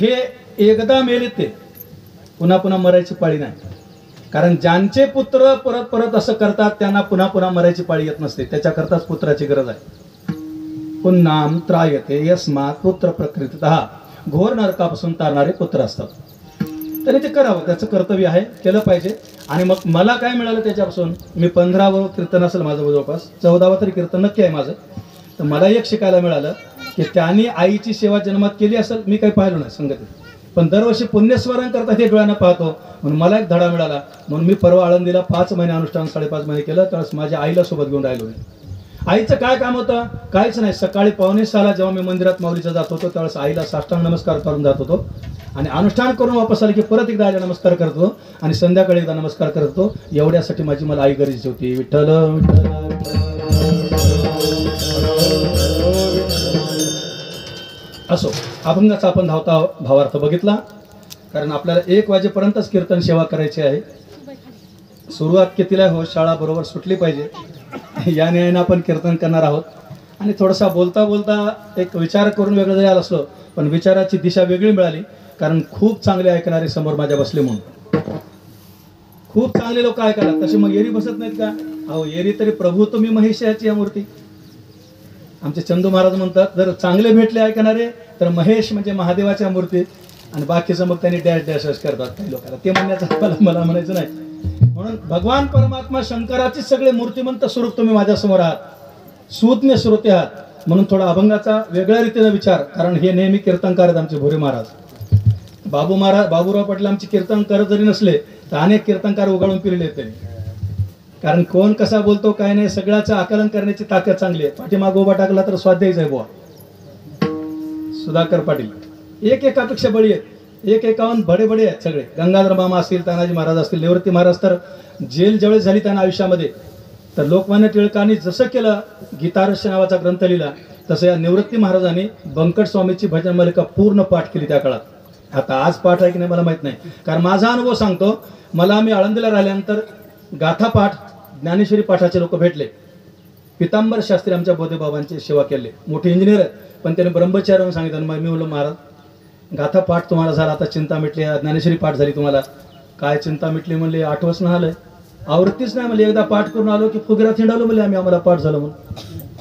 हे एकदा मेले ते पुन्हा पुन्हा मरायची पाळी नाही. कारण ज्यांचे पुत्र परत परत असं करतात त्यांना पुन्हा पुन्हा मरायची पाळी येत नसते. त्याच्याकरताच पुत्राची गरज आहे. पुन्नाम त्रायते यस्मात पुत्र प्रकृतीतः, घोर नरकापासून तारणारे पुत्र असतात. तरी ते करावं, त्याचं कर्तव्य आहे, केलं पाहिजे. आणि मग मला काय मिळालं त्याच्यापासून, मी 15वं कीर्तन असेल माझं जवळपास, 14वं तरी कीर्तन नक्की आहे माझं. तर मला एक शिकायला मिळालं की त्यांनी आईची सेवा जन्मात केली असेल, मी काही पाहिलं नाही संगती, पण दरवर्षी पुण्यस्मरण करतात हे डोळ्यानं पाहतो. म्हणून मला एक धडा मिळाला. म्हणून मी परवा आळंदीला 5 महिने अनुष्ठान 5.5 महिने केलं. त्यावेळेस माझ्या आईला सोबत घेऊन राहिलो. आईचं काय काम होतं, काहीच नाही. सकाळी 5:45 जेव्हा मी मंदिरात माऊलीचा जात होतो त्यावेळेस आईला साष्टांग नमस्कार करून जात होतो. आणि अनुष्ठान करून वापस आले की परत एकदा आईला नमस्कार करतो आणि संध्याकाळी एकदा नमस्कार करतो. एवढ्यासाठी माझी मला आई गरजेची होती. विठ्ठल असो. अभंगाचा आपण धावता भावार्थ बघितला. कारण आपल्याला 1 वाजेपर्यंतच कीर्तन सेवा करायची आहे. सुरुवात कितीला हो, शाळा बरोबर सुटली पाहिजे. या न्यायानं आपण कीर्तन करणार आहोत. आणि थोडासा बोलता बोलता एक विचार करून वेगळं जरी आलं असलो पण विचाराची दिशा वेगळी मिळाली. कारण खूप चांगले ऐकणारे समोर माझ्या बसले म्हणून. खूप चांगले लोक ऐकायला. तसे मग एरी बसत नाहीत का? अहो एरी तरी प्रभू तुम्ही महेशाची या मूर्ती. आमचे चंदू महाराज म्हणतात जर चांगले भेटले ऐकणारे तर महेश म्हणजे महादेवाच्या मूर्ती. आणि बाकीचं मग त्यांनी डॅश डॅश करतात काही लोकांना. ते म्हणण्याचं मला म्हणायचं नाही. म्हणून भगवान परमात्मा शंकराची सगळे मूर्तिमंत स्वरूप तुम्ही माझ्यासमोर आहात. सुज्ञ श्रोते आहात. म्हणून थोडा अभंगाचा वेगळ्या रीतीने विचार. कारण हे नेहमी कीर्तनकार आहेत आमचे भोरे महाराज. बाबूराव पाटील आमचे कीर्तनकार जरी नसले तर अनेक कीर्तनकार उगाळून फिरले त्यांनी. कारण कोण कसा बोलतो काय नाही सगळ्याचं आकलन करण्याची ताकद चांगली आहे. पाठीमाग उभा टाकला तर स्वाध्यायच आहे बुवा. सुधाकर पाटील एक एकापेक्षा बळी आहेत. 1-51 बडे बडे आहेत सगळे. गंगाधर मामा असतील, तानाजी महाराज असतील, निवृत्ती महाराज तर जेल ज्यावेळेस झाली त्यांना आयुष्यामध्ये तर लोकमान्य टिळकांनी जसं केलं गीतारस्य नावाचा ग्रंथ लिहिला तसं या निवृत्ती महाराजांनी बंकट स्वामीची भजन मालिका पूर्ण पाठ केली त्या काळात. आता आज पाठ आहे की नाही मला माहित नाही. कारण माझा अनुभव सांगतो. मला मी आळंदीला राहिल्यानंतर गाथा पाठ ज्ञानेश्वरी पाठाचे लोक भेटले. पितांबर शास्त्री आमच्या बोधेबाबांची सेवा केली. मोठे इंजिनियर आहेत पण त्याने ब्रह्मचार्यानं सांगितलं. मी म्हणलो महाराज गाथा पाठ तुम्हाला झाला, आता चिंता मिटली, ज्ञानेश्वरी पाठ झाली तुम्हाला. काय चिंता मिटली म्हणले, आठवच नाही आलंय, आवृत्तीच नाही म्हणले. एकदा पाठ करून आलो की फुगेरा थिंडालो म्हणले आम्हाला पाठ झालं म्हणून.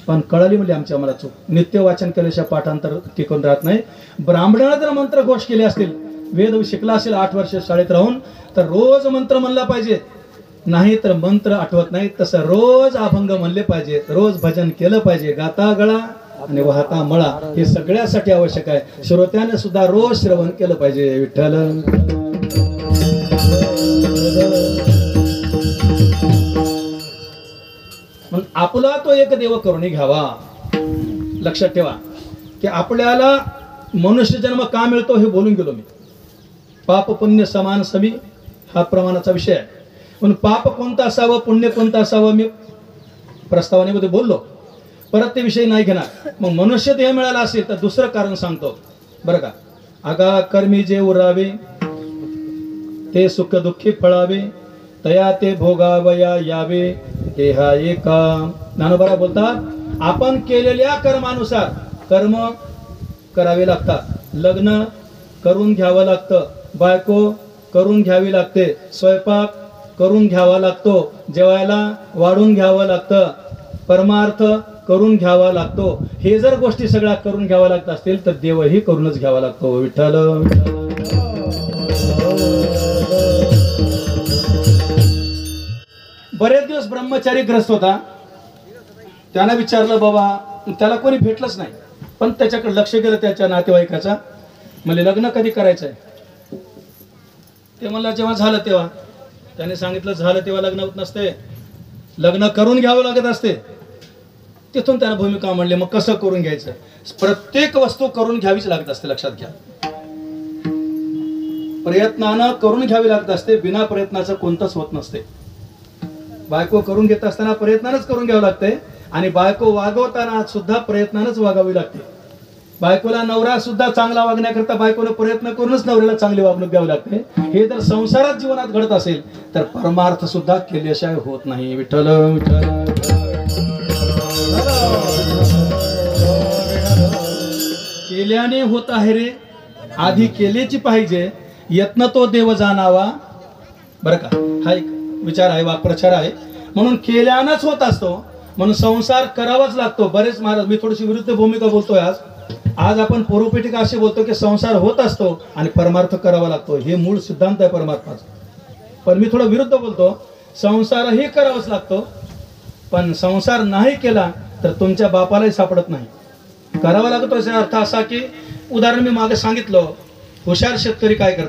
पण कळाली म्हणजे आम्हाला चूक. नित्य वाचन केल्याशिवाय पाठांतर टिकून राहत नाही. ब्राह्मणानं जर मंत्र घोष केले असतील, वेद शिकला असेल 8 वर्ष शाळेत राहून तर रोज मंत्र म्हणला पाहिजे. नाही तर मंत्र आठवत नाही तसं रोज अभंग म्हणले पाहिजे, रोज भजन केलं पाहिजे. गाता गळा आणि वाहता मळा हे सगळ्यासाठी आवश्यक आहे. श्रोत्याने सुद्धा रोज श्रवण केलं पाहिजे. विठ्ठल मग आपला तो एक देव करून घ्यावा. लक्षात ठेवा की आपल्याला मनुष्य जन्म का मिळतो हे बोलून गेलो मी. पाप पुण्य समान समी हा प्रमाणाचा विषय आहे. पण पाप कोणतं असावं पुण्य कोणतं असावं मी प्रस्तावनेमध्ये बोललो. परत ते विषय नाही घेणार. मग मनुष्य देह मिळाला असेल तर दुसरं कारण सांगतो बरं का. आगा कर्मी जे उरावे ते सुख दुःखी फळावे, तया ते भोगावया यावे देहा एका. ज्ञानोबा बोलतात आपण केलेल्या कर्मानुसार कर्म करावे लागतात. लग्न करून घ्यावं लागतं, बायको करून घ्यावी लागते, स्वयंपाक करून घ्यावा लागतो, जेवायला वाढून घ्यावं लागतं, परमार्थ करून घ्यावा लागतो. हे जर गोष्टी सगळ्या करून घ्यावा लागत असतील तर देवही करूनच घ्यावा लागतो. विठ्ठल बरेच दिवस ब्रह्मचारी ग्रस्त होता. त्यानं विचारलं बाबा, त्याला कोणी भेटलंच नाही. पण त्याच्याकडे लक्ष गेलं त्याच्या नातेवाईकाचा. म्हणजे लग्न कधी करायचं आहे ते मला जेव्हा झालं तेव्हा त्याने सांगितलं झालं तेव्हा लग्न होत नसते, लग्न करून घ्यावं लागत असते. तिथून त्यानं भूमिका म्हणली. मग कसं करून घ्यायचं? प्रत्येक वस्तू करून घ्यावीच लागत असते. लक्षात घ्या, प्रयत्नानं करून घ्यावी लागत असते. बिना प्रयत्नाचं कोणतंच होत नसते. बायको करून घेत असताना प्रयत्नानंच करून घ्यावं लागते आणि बायको वागवताना सुद्धा प्रयत्नानंच वागावी लागते. बायकोला नवरा सुद्धा चांगला वागण्याकरता बायकोने प्रयत्न करूनच नवऱ्याला चांगली वागणूक द्यावी लागते. हे जर संसारात जीवनात घडत असेल तर परमार्थ सुद्धा केल्याशिवाय होत नाही. विठ्ठल केल्याने होत आहे रे आधी केलेची पाहिजे, यत्न तो देव जाणावा. बरं का, हा एक विचार आहे, वाक्प्रचार आहे. म्हणून केल्यानंच होत असतो, म्हणून संसार करावाच लागतो. बरेच महाराज, मी थोडीशी विरुद्ध भूमिका बोलतोय आज. आज आपण पूर्वपीठिका असे बोलतो की संसार होत असतो आणि परमार्थ करावा लागतो. हे मूळ सिद्धांत आहे परमार्थाचा. पण मी थोडं विरुद्ध बोलतो, संसारही करावाच लागतो, पण संसार नाही केला तर तुमच्या बापालाही सापडत नाही. करावा लागतो याचा अर्थ असा की, उदाहरण मी मागे सांगितलं, हुशार शेतकरी काय करतात,